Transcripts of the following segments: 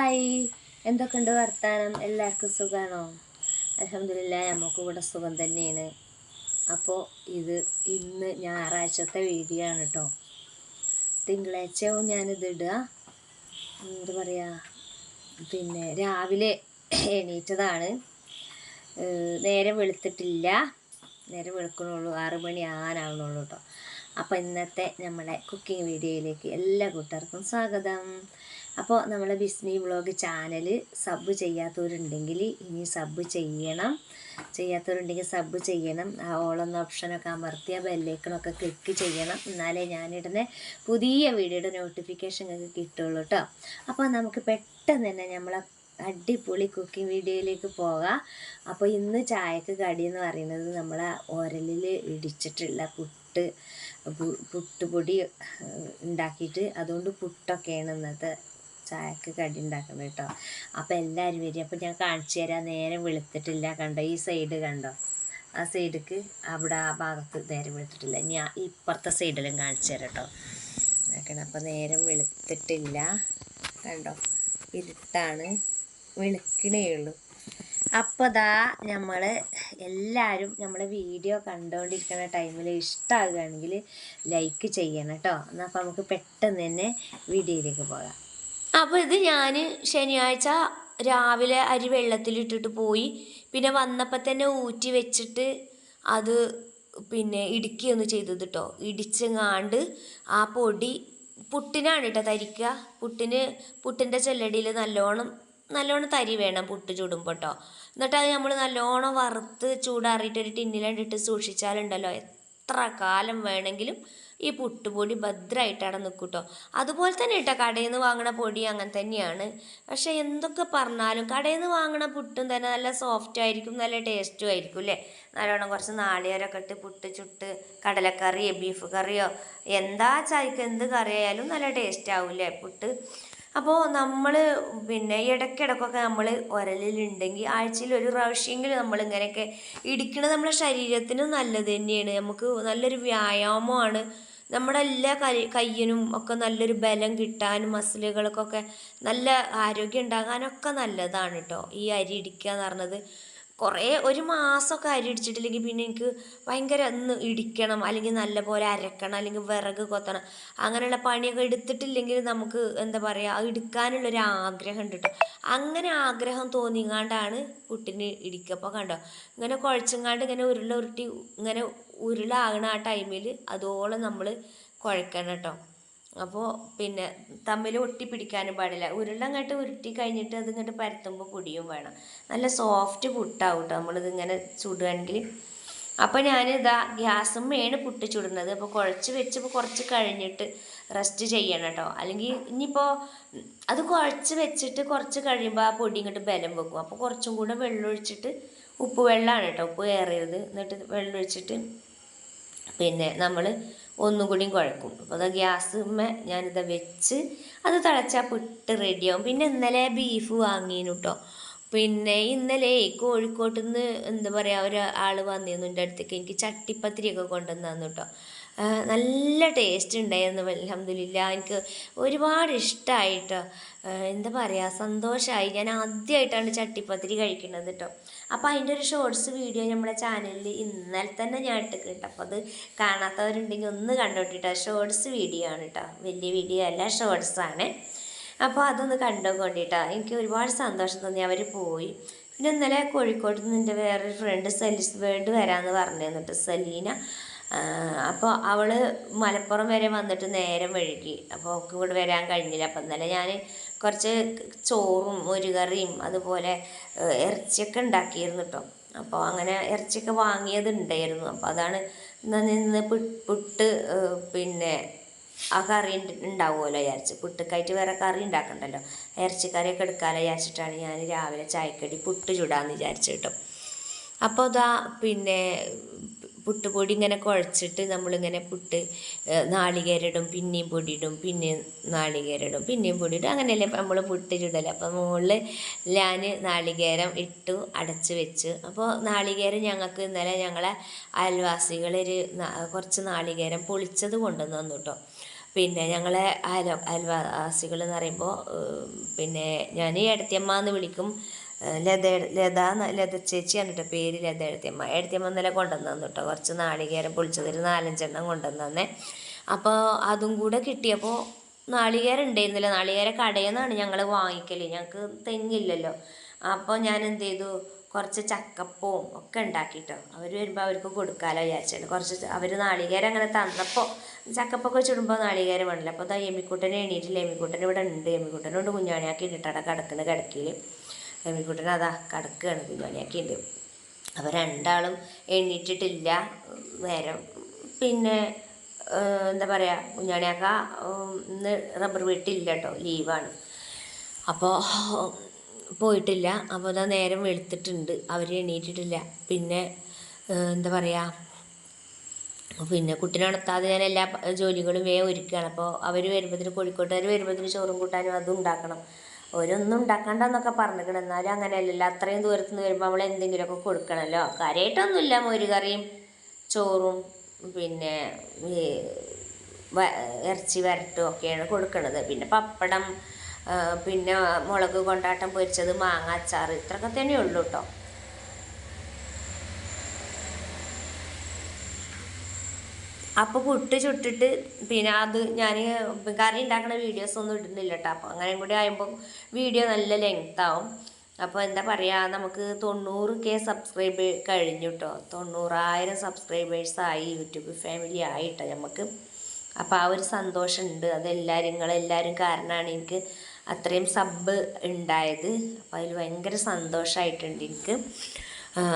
Hi, എന്തൊക്കെയുണ്ട് വർത്താനം? എല്ലാവർക്കും സുഖമാണോ? അൽഹംദുലില്ലാ, നമുക്കും ഇവിടെ സുഖം തന്നെയാണ്. അപ്പോൾ ഇന്ന് ഞായറാഴ്ചത്തെ വീഡിയോ ആണ് കേട്ടോ. തിങ്കളാഴ്ചയാവും ഞാനിത് ഇടുക. എന്താ പറയുക, പിന്നെ രാവിലെ എണീറ്റതാണ്. നേരം വെളുത്തിട്ടില്ല, നേരം വെളുക്കണുള്ളൂ, 6 മണി ആകാനാവണുള്ളൂ കേട്ടോ. അപ്പോൾ ഇന്നത്തെ നമ്മുടെ കുക്കിംഗ് വീഡിയോയിലേക്ക് എല്ലാ കൂട്ടുകാർക്കും സ്വാഗതം. അപ്പോൾ നമ്മളെ ബിസ്മി വ്ളോഗ് ചാനൽ സബ് ചെയ്യാത്തവരുണ്ടെങ്കിൽ ഇനി സബ് ചെയ്യണം. ചെയ്യാത്തവരുണ്ടെങ്കിൽ സബ് ചെയ്യണം. ആ ഓളെന്ന ഓപ്ഷനൊക്കെ അമർത്തിയ ബെല്ലൈക്കണൊക്കെ ക്ലിക്ക് ചെയ്യണം. എന്നാലേ ഞാനിടുന്ന പുതിയ വീഡിയോയുടെ നോട്ടിഫിക്കേഷൻ നിങ്ങൾക്ക് കിട്ടുള്ളൂ കേട്ടോ. അപ്പോൾ നമുക്ക് പെട്ടെന്ന് തന്നെ നമ്മളെ അടിപൊളി കുക്കിംഗ് വീഡിയോയിലേക്ക് പോകാം. അപ്പോൾ ഇന്ന് ചായക്ക് കടി എന്ന് പറയുന്നത് നമ്മളെ ഉരലിൽ ഇടിച്ചിട്ടുള്ള പുട്ടുപൊടി ഉണ്ടാക്കിയിട്ട് അതുകൊണ്ട് പുട്ടൊക്കെയാണ് ഇന്നത്തെ ചായക്ക് കടി ഉണ്ടാക്കുന്നത് കേട്ടോ. അപ്പോൾ എല്ലാവരും വരും. അപ്പോൾ ഞാൻ കാണിച്ചു തരാം. നേരം വെളുത്തിട്ടില്ല, കണ്ടോ? ഈ സൈഡ് കണ്ടോ? ആ സൈഡിക്ക് അവിടെ ആ ഭാഗത്ത് നേരം വെളുത്തിട്ടില്ല. ഞാൻ ഇപ്പുറത്തെ സൈഡിലും കാണിച്ചു തരാം കേട്ടോ. നോക്കണം. അപ്പോൾ നേരം വെളുത്തിട്ടില്ല, കണ്ടോ? ഇരുട്ടാണ്, വെളുക്കണേ ഉള്ളൂ. അപ്പോൾ നമ്മൾ എല്ലാവരും നമ്മളെ വീഡിയോ കണ്ടുകൊണ്ടിരിക്കുന്ന ടൈമിൽ ഇഷ്ടമാകുകയാണെങ്കിൽ ലൈക്ക് ചെയ്യണം കേട്ടോ. എന്നാൽ അപ്പോൾ നമുക്ക് പെട്ടെന്ന് തന്നെ വീഡിയോയിലേക്ക് പോകാം. അപ്പോൾ ഇത് ഞാൻ ശനിയാഴ്ച രാവിലെ അരി വെള്ളത്തിലിട്ടിട്ട് പോയി. പിന്നെ വന്നപ്പോൾ തന്നെ ഊറ്റി വെച്ചിട്ട് അത് പിന്നെ ഇടിക്കുകയൊന്ന് ചെയ്തത് കേട്ടോ. ഇടിച്ചെങ്ങാണ്ട് ആ പൊടി പുട്ടിനാണ് കേട്ടോ തരിക്കുക. പുട്ടിൻ്റെ ചെല്ലടിയിൽ നല്ലോണം തരി വേണം പുട്ട് ചുടുമ്പോൾ കേട്ടോ. എന്നിട്ട് അത് നമ്മൾ നല്ലോണം വറുത്ത് ചൂടാറിയിട്ട് ഒരു ടിന്നിലിട്ട് സൂക്ഷിച്ചാലുണ്ടല്ലോ എത്ര കാലം വേണമെങ്കിലും ഈ പുട്ടുപൊടി ഭദ്രമായിട്ട് അവിടെ നിൽക്കും കേട്ടോ. അതുപോലെ തന്നെ കേട്ടോ കടയിൽ നിന്ന് വാങ്ങണ പൊടി അങ്ങനെ തന്നെയാണ്. പക്ഷേ എന്തൊക്കെ പറഞ്ഞാലും കടയിൽ നിന്ന് വാങ്ങണ പുട്ടും തന്നെ നല്ല സോഫ്റ്റ് ആയിരിക്കും, നല്ല ടേസ്റ്റും ആയിരിക്കും അല്ലേ. നല്ലോണം കുറച്ച് നാളികേരമൊക്കെ ഇട്ട് പുട്ട് ചുട്ട് കടലക്കറിയോ ബീഫ് കറിയോ എന്താ ചായക്ക് എന്ത് കറിയായാലും നല്ല ടേസ്റ്റ് ആവില്ലേ പുട്ട്. അപ്പോൾ നമ്മൾ പിന്നെ ഇടയ്ക്കിടയ്ക്കൊക്കെ നമ്മൾ ഉരലിലുണ്ടെങ്കിൽ ആഴ്ചയിൽ ഒരു പ്രാവശ്യമെങ്കിലും നമ്മളിങ്ങനെയൊക്കെ ഇടിക്കണത് നമ്മുടെ ശരീരത്തിന് നല്ലത് തന്നെയാണ്. നമുക്ക് നല്ലൊരു വ്യായാമമാണ്. നമ്മുടെ എല്ലാ കയ്യിനും ഒക്കെ നല്ലൊരു ബലം കിട്ടാനും മസിലുകൾക്കൊക്കെ നല്ല ആരോഗ്യം ഉണ്ടാകാനൊക്കെ നല്ലതാണ് കേട്ടോ ഈ അരി ഇടിക്കുക എന്ന് പറഞ്ഞത്. ഒരു മാസമൊക്കെ അരി ഇടിച്ചിട്ടില്ലെങ്കിൽ പിന്നെ എനിക്ക് ഭയങ്കര ഒന്ന് ഇടിക്കണം, അല്ലെങ്കിൽ നല്ലപോലെ അരക്കണം, അല്ലെങ്കിൽ വിറക് കൊത്തണം, അങ്ങനെയുള്ള പണിയൊക്കെ എടുത്തിട്ടില്ലെങ്കിൽ നമുക്ക് എന്താ പറയുക എടുക്കാനുള്ളൊരു ആഗ്രഹം ഉണ്ട് കേട്ടോ. അങ്ങനെ ആഗ്രഹം തോന്നിങ്ങാണ്ടാണ് പുട്ടിന് ഇടിക്കുക. അപ്പോൾ കണ്ടോ ഇങ്ങനെ കുഴച്ചങ്ങാണ്ട് ഇങ്ങനെ ഉരുട്ടി ഇങ്ങനെ ഉരുളാകണ ആ ടൈമിൽ അതോളം നമ്മൾ കുഴക്കണം കേട്ടോ. അപ്പോൾ പിന്നെ തമ്മിൽ ഒട്ടിപ്പിടിക്കാനും പാടില്ല. ഉരുളങ്ങോട്ട് ഉരുട്ടി കഴിഞ്ഞിട്ട് അതിങ്ങോട്ട് പരത്തുമ്പോൾ പൊടിയും വേണം. നല്ല സോഫ്റ്റ് പുട്ടാവും കേട്ടോ നമ്മളിതിങ്ങനെ ചുടുകയാണെങ്കിൽ. അപ്പോൾ ഞാനിതാ ഗ്യാസുമ്മേണ് പുട്ട് ചുടുന്നത്. അപ്പോൾ കുഴച്ച് വെച്ചപ്പോൾ കുറച്ച് കഴിഞ്ഞിട്ട് റെസ്റ്റ് ചെയ്യണം കേട്ടോ. അല്ലെങ്കിൽ ഇനിയിപ്പോൾ അത് കുഴച്ച് വെച്ചിട്ട് കുറച്ച് കഴിയുമ്പോൾ ആ പൊടി ഇങ്ങോട്ട് ബലം വെക്കും. അപ്പോൾ കുറച്ചും കൂടെ വെള്ളം ഒഴിച്ചിട്ട്, ഉപ്പ് വെള്ളമാണ് കേട്ടോ, ഉപ്പ് ഏറിയത്, എന്നിട്ട് വെള്ളം ഒഴിച്ചിട്ട് പിന്നെ നമ്മൾ ഒന്നും കൂടിയും കുഴക്കും. അപ്പോൾ അത് ഗ്യാസുമ്മേ ഞാനിത് വെച്ച് അത് തിളച്ചാൽ പുട്ട് റെഡിയാവും. പിന്നെ ഇന്നലെ ബീഫ് വാങ്ങിയിരുന്നു കേട്ടോ. പിന്നെ ഇന്നലെ കോഴിക്കോട്ട് നിന്ന് എന്താ പറയുക ഒരാൾ വന്നിരുന്നു എൻ്റെ അടുത്തേക്ക്. എനിക്ക് ചട്ടിപ്പത്തിരിയൊക്കെ കൊണ്ടുവന്നു തന്നു കേട്ടോ. നല്ല ടേസ്റ്റ് ഉണ്ടായിരുന്നു. അൽഹംദുലില്ലാ, എനിക്ക് ഒരുപാട് ഇഷ്ടമായിട്ടോ. എന്താ പറയുക, സന്തോഷമായി. ഞാൻ ആദ്യമായിട്ടാണ് ചട്ടിപ്പത്തിരി കഴിക്കുന്നത് കേട്ടോ. അപ്പോൾ അതിൻ്റെ ഒരു ഷോർട്സ് വീഡിയോ നമ്മുടെ ചാനലിൽ ഇന്നലെ തന്നെ ഞാൻ ഇട്ടിട്ടുണ്ട്. അപ്പോൾ അത് കാണാത്തവരുണ്ടെങ്കിൽ ഒന്ന് കണ്ടോട്ടിട്ടോ. ഷോർട്സ് വീഡിയോ ആണ് കേട്ടോ, വലിയ വീഡിയോ അല്ല, ഷോർട്സാണ്. അപ്പോൾ അതൊന്ന് കണ്ടുകൊണ്ടിട്ടോ. എനിക്ക് ഒരുപാട് സന്തോഷം തോന്നി. അവർ പോയി. പിന്നെ ഇന്നലെ കോഴിക്കോട് നിന്ന് എൻ്റെ വേറൊരു ഫ്രണ്ട് സെലിസ് വേർഡ് വരാമെന്ന് പറഞ്ഞു തന്നിട്ട്, സലീന. അപ്പോൾ അവൾ മലപ്പുറം വരെ വന്നിട്ട് നേരം വഴുകി. അപ്പോൾ അവൾക്ക് ഇവിടെ വരാൻ കഴിഞ്ഞില്ല. അപ്പോൾ ഇന്നലെ ഞാൻ കുറച്ച് ചോറും ഒരു കറിയും അതുപോലെ ഇറച്ചിയൊക്കെ ഉണ്ടാക്കിയിരുന്നു കേട്ടോ. അപ്പോൾ അങ്ങനെ ഇറച്ചിയൊക്കെ വാങ്ങിയത് ഉണ്ടായിരുന്നു. അപ്പോൾ അതാണ് ഇന്ന് പുട്ട് പിന്നെ ആ കറി ഉണ്ടാവുമല്ലോ വിചാരിച്ച്, പുട്ടുക്കായിട്ട് വേറെ കറി ഉണ്ടാക്കണ്ടല്ലോ, ഇറച്ചിക്കറിയൊക്കെ എടുക്കാമല്ലോ വിചാരിച്ചിട്ടാണ് ഞാൻ രാവിലെ ചായക്കടി പുട്ട് ചുടാമെന്ന് വിചാരിച്ചു കേട്ടോ. അപ്പോൾ പിന്നെ പുട്ടുപൊടി ഇങ്ങനെ കുഴച്ചിട്ട് നമ്മളിങ്ങനെ നാളികേരിടും, പിന്നെയും പൊടിയിടും, പിന്നെയും നാളികേരിടും, പിന്നെയും പൊടിയിടും, അങ്ങനെയല്ലേ നമ്മൾ പുട്ട് ചുടല്. അപ്പോൾ മുകളിൽ ഞാൻ നാളികേരം ഇട്ടു അടച്ച് വെച്ച്. അപ്പോൾ നാളികേരം ഞങ്ങൾക്ക് ഇന്നലെ ഞങ്ങളെ അയൽവാസികളൊരു കുറച്ച് നാളികേരം പൊളിച്ചത് കൊണ്ടുവന്ന് തന്നു കേട്ടോ. പിന്നെ ഞങ്ങളെ അയൽവാസികൾ എന്ന് പറയുമ്പോൾ പിന്നെ ഞാൻ ഏടത്തിയമ്മ എന്ന് വിളിക്കും. ലത ചേച്ചിയാണ് കേട്ടോ പേര്. ഏടത്തിയമ്മ ഇന്നലെ കൊണ്ടുവന്നു കേട്ടോ കുറച്ച് നാളികേരം പൊളിച്ചത്, ഒരു 4-5 കൊണ്ടുവന്നേ. അപ്പോൾ അതും കൂടെ കിട്ടിയപ്പോൾ നാളികേരം ഉണ്ടായിരുന്നില്ല. നാളികേരം കടയിൽ നിന്നാണ് ഞങ്ങൾ വാങ്ങിക്കൽ, ഞങ്ങൾക്ക് തെങ്ങില്ലല്ലോ. അപ്പോൾ ഞാൻ എന്ത് ചെയ്തു, കുറച്ച് ചക്കപ്പവും ഒക്കെ ഉണ്ടാക്കിയിട്ടോ അവർ വരുമ്പോൾ അവർക്ക് കൊടുക്കാമല്ലോ വിചാരിച്ചാണ്. കുറച്ച് അവർ നാളികേരം അങ്ങനെ തന്നപ്പോൾ ചക്കപ്പൊക്കെ ചുടുമ്പോൾ നാളികേരം വേണമല്ലോ. അപ്പോൾ അതാ എമ്മിക്കുട്ടനെ എണീറ്റില്ല. എമ്മിക്കുട്ടൻ ഇവിടെ ഉണ്ട്. എമ്മിക്കുട്ടനോട് കുഞ്ഞാണിയാക്കി ഇട്ടിട്ടാണ് കിടക്കുന്നത് കിടക്കിയിൽ. എമ്മിക്കുട്ടൻ അതാ കിടക്കുകയാണ്, കുഞ്ഞാണിയാക്കി ഉണ്ട്. അപ്പോൾ രണ്ടാളും എണീറ്റിട്ടില്ല നേരം. പിന്നെ എന്താ പറയുക, കുഞ്ഞാണിയാക്ക ഇന്ന് റബ്ബർ വെട്ടില്ല കേട്ടോ, ലീവാണ്. അപ്പോൾ പോയിട്ടില്ല. അപ്പോൾ അതാ നേരം വെളുത്തിട്ടുണ്ട്, അവർ എണീറ്റിട്ടില്ല. പിന്നെ എന്താ പറയുക, പിന്നെ കുട്ടീനെ ഉണർത്താതെ ഞാൻ എല്ലാ ജോലികളും വേഗം ഒരുക്കുകയാണ്. അപ്പോൾ അവർ വരുമ്പോഴത്തേന്, കോഴിക്കോട്ടുകാർ വരുമ്പോഴത്തേന് ചോറും കൂട്ടാനും അതും ഉണ്ടാക്കണം. ഓരോന്നും ഉണ്ടാക്കണ്ടെന്നൊക്കെ പറഞ്ഞിരിക്കണം. എന്നാലും അങ്ങനെയല്ലല്ലോ, അത്രയും ദൂരത്ത് നിന്ന് വരുമ്പോൾ നമ്മൾ എന്തെങ്കിലുമൊക്കെ കൊടുക്കണമല്ലോ. കാര്യമായിട്ടൊന്നുമില്ല, മോരുകറിയും ചോറും പിന്നെ ഇറച്ചി വരട്ടും ഒക്കെയാണ് കൊടുക്കണത്. പിന്നെ പപ്പടം, പിന്നെ മുളക് കൊണ്ടാട്ടം പൊരിച്ചത്, മാങ്ങ അച്ചാർ, ഇത്രയൊക്കെ തന്നെ ഉള്ളൂ കേട്ടോ. അപ്പോൾ പുട്ട് ചുട്ടിട്ട് പിന്നെ അത് ഞാൻ കറി ഉണ്ടാക്കുന്ന വീഡിയോസ് ഒന്നും ഇടുന്നില്ല കേട്ടോ. അപ്പോൾ അങ്ങനെ കൂടി ആകുമ്പോൾ വീഡിയോ നല്ല ലെങ്ത് ആവും. അപ്പോൾ എന്താ പറയുക, നമുക്ക് 90K സബ്സ്ക്രൈബ് കഴിഞ്ഞു കേട്ടോ. 90,000 സബ്സ്ക്രൈബേഴ്സായി, യൂട്യൂബ് ഫാമിലി ആയിട്ടോ നമുക്ക്. അപ്പോൾ ആ ഒരു സന്തോഷമുണ്ട്. നിങ്ങളെല്ലാവരും കാരണമാണ് എനിക്ക് അത്രയും സബ് ഉണ്ടായത്. അപ്പോൾ അതിൽ ഭയങ്കര സന്തോഷമായിട്ടുണ്ട് എനിക്ക്.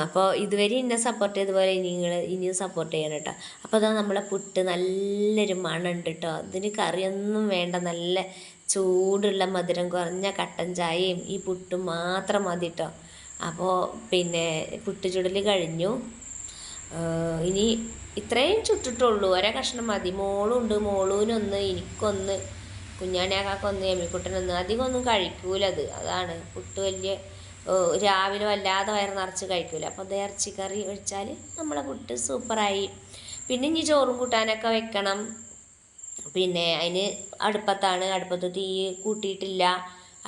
അപ്പോൾ ഇതുവരെ എന്നെ സപ്പോർട്ട് ചെയ്തതുപോലെ ഇനിയും സപ്പോർട്ട് ചെയ്യണം കേട്ടോ. അപ്പോൾ അതാ നമ്മളെ പുട്ട് നല്ലൊരു മണമുണ്ട് കേട്ടോ. അതിന് കറിയൊന്നും വേണ്ട, നല്ല ചൂടുള്ള മധുരം കുറഞ്ഞ കട്ടൻ ചായയും ഈ പുട്ടും മാത്രം മതി കേട്ടോ. അപ്പോൾ പിന്നെ പുട്ട് ചുടൽ കഴിഞ്ഞു. ഇനി ഇത്രയും ചുട്ടിട്ടുള്ളൂ, ഒരേ കഷ്ണം മതി. മോളുണ്ട്, മോളൂനൊന്ന്, എനിക്കൊന്ന്, കുഞ്ഞാണിയാക്കൊന്ന്, എമ്മിക്കുട്ടനൊന്ന്. അധികമൊന്നും കഴിക്കൂലത്, അതാണ് പുട്ട് വലിയ രാവിലെ വല്ലാതെ വയറ് നിറച്ച് കഴിക്കില്ല. അപ്പോൾ അത് ഇറച്ചിക്കറി ഒഴിച്ചാൽ നമ്മളെ പുട്ട് സൂപ്പറായി. പിന്നെ ഇനി ചോറും കൂട്ടാനൊക്കെ വെക്കണം. പിന്നെ അതിന് അടുപ്പത്ത് തീ കൂട്ടിയിട്ടില്ല,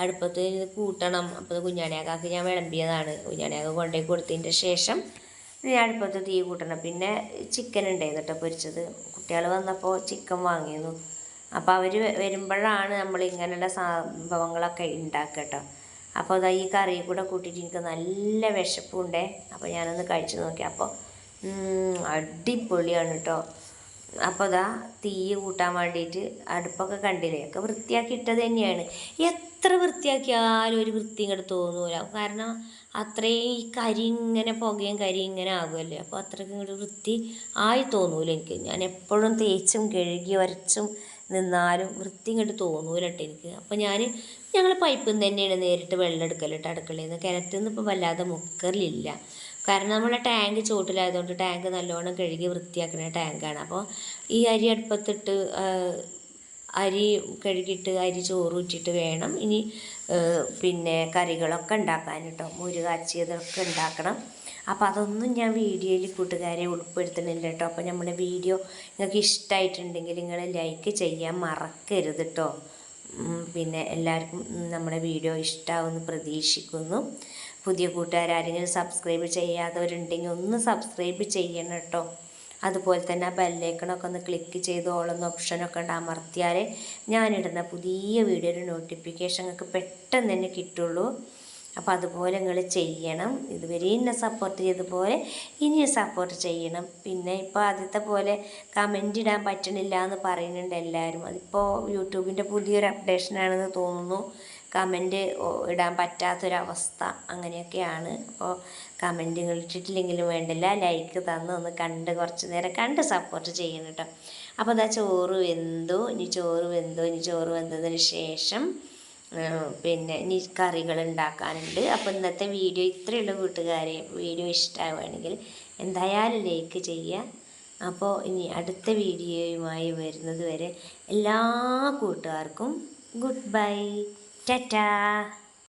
അടുപ്പത്ത് കൂട്ടണം. അപ്പോൾ കുഞ്ഞാണിയാക്കാക്ക് ഞാൻ വിളമ്പിയതാണ്. കുഞ്ഞാണിയാക്ക കൊണ്ടുപോയി കൊടുത്തതിൻ്റെ ശേഷം ഞാൻ അടുപ്പത്ത് തീ കൂട്ടണം. പിന്നെ ചിക്കൻ ഉണ്ടായിരുന്നു കേട്ടോ പൊരിച്ചത്. കുട്ടികൾ വന്നപ്പോൾ ചിക്കൻ വാങ്ങിയിരുന്നു. അപ്പോൾ അവർ വരുമ്പോഴാണ് നമ്മൾ ഇങ്ങനെയുള്ള സംഭവങ്ങളൊക്കെ ഉണ്ടാക്കുക കേട്ടോ. അപ്പോൾ അതാ ഈ കറി കൂടെ കൂട്ടിയിട്ട് എനിക്ക് നല്ല വിശപ്പുണ്ടേ. അപ്പോൾ ഞാനൊന്ന് കഴിച്ച് നോക്കി. അപ്പോൾ അടിപൊളിയാണ് കേട്ടോ. അപ്പോൾ അതാ തീ കൂട്ടാൻ വേണ്ടിയിട്ട് അടുപ്പൊക്കെ കണ്ടില്ലേ, ഒക്കെ വൃത്തിയാക്കി ഇട്ടത് തന്നെയാണ്. എത്ര വൃത്തിയാക്കിയാലും ഒരു വൃത്തി ഇങ്ങോട്ട് തോന്നൂല. കാരണം അത്രയും ഈ കരി ഇങ്ങനെ പുകയും കരി ഇങ്ങനെ ആകുമല്ലേ. അപ്പോൾ അത്രയ്ക്ക് ഇങ്ങോട്ട് വൃത്തി ആയി തോന്നൂല എനിക്ക്. ഞാൻ എപ്പോഴും തേച്ചും കഴുകി വരച്ചും നിന്നാലും വൃത്തി ഇങ്ങോട്ട് തോന്നൂല കേട്ടോ എനിക്ക്. അപ്പോൾ ഞങ്ങൾ പൈപ്പിൽ നിന്ന് തന്നെയാണ് നേരിട്ട് വെള്ളം എടുക്കൽ കേട്ടോ. അടുക്കളയിൽ നിന്ന്, കിണറ്റിൽ നിന്ന് ഇപ്പോൾ വല്ലാതെ മുക്കലില്ല. കാരണം നമ്മളെ ടാങ്ക് ചോട്ടിലായതുകൊണ്ട് ടാങ്ക് നല്ലോണം കഴുകി വൃത്തിയാക്കുന്ന ടാങ്കാണ്. അപ്പോൾ ഈ അരി അടുപ്പത്തിട്ട് അരി കഴുകിയിട്ട് അരി ചോറൂറ്റിയിട്ട് വേണം ഇനി പിന്നെ കറികളൊക്കെ ഉണ്ടാക്കാൻ കേട്ടോ. മോര് കാച്ചിയതൊക്കെ ഉണ്ടാക്കണം. അപ്പോൾ അതൊന്നും ഞാൻ വീഡിയോയിൽ കൂട്ടുകാരെ ഉൾപ്പെടുത്തുന്നില്ല കേട്ടോ. അപ്പോൾ നമ്മുടെ വീഡിയോ നിങ്ങൾക്ക് ഇഷ്ടമായിട്ടുണ്ടെങ്കിൽ നിങ്ങൾ ലൈക്ക് ചെയ്യാൻ മറക്കരുത് കേട്ടോ. പിന്നെ എല്ലാവർക്കും നമ്മുടെ വീഡിയോ ഇഷ്ടമാവുമെന്ന് പ്രതീക്ഷിക്കുന്നു. പുതിയ കൂട്ടുകാരെങ്കിലും സബ്സ്ക്രൈബ് ചെയ്യാത്തവരുണ്ടെങ്കിൽ ഒന്ന് സബ്സ്ക്രൈബ് ചെയ്യണം കേട്ടോ. അതുപോലെ തന്നെ ആ ബെല്ലൈക്കണൊക്കെ ഒന്ന് ക്ലിക്ക് ചെയ്ത് ഓളെന്ന ഓപ്ഷനൊക്കെ ഉണ്ട് അമർത്തിയാൽ ഞാനിടുന്ന പുതിയ വീഡിയോയുടെ നോട്ടിഫിക്കേഷൻ നിങ്ങൾക്ക് പെട്ടെന്ന് തന്നെ കിട്ടുള്ളൂ. അപ്പോൾ അതുപോലെ നിങ്ങൾ ചെയ്യണം. ഇതുവരെ എന്നെ സപ്പോർട്ട് ചെയ്തതുപോലെ ഇനിയും സപ്പോർട്ട് ചെയ്യണം. പിന്നെ ഇപ്പോൾ ആദ്യത്തെ പോലെ കമൻ്റ് ഇടാൻ പറ്റണില്ല എന്ന് പറയുന്നുണ്ട് എല്ലാവരും. അതിപ്പോൾ യൂട്യൂബിൻ്റെ പുതിയൊരു അപ്ഡേഷനാണെന്ന് തോന്നുന്നു. കമൻറ്റ് ഇടാൻ പറ്റാത്തൊരവസ്ഥ അങ്ങനെയൊക്കെയാണ്. അപ്പോൾ കമൻറ്റുകൾ ഇട്ടിട്ടില്ലെങ്കിലും വേണ്ടില്ല, ലൈക്ക് തന്ന് ഒന്ന് കണ്ട് കുറച്ച് നേരം കണ്ട് സപ്പോർട്ട് ചെയ്യണം കേട്ടോ. അപ്പോൾ അതാ ചോറ് വെന്തതിന് ശേഷം പിന്നെ ഇനി കറികൾ ഉണ്ടാക്കാനുണ്ട്. അപ്പോൾ ഇന്നത്തെ വീഡിയോ ഇത്രയേ ഉള്ളൂ കൂട്ടുകാരെ. വീഡിയോ ഇഷ്ടമാവുകയാണെങ്കിൽ എന്തായാലും ലൈക്ക് ചെയ്യുക. അപ്പോൾ ഇനി അടുത്ത വീഡിയോയുമായി വരുന്നത് വരെ എല്ലാ കൂട്ടുകാർക്കും ഗുഡ് ബൈ, ടാറ്റാ.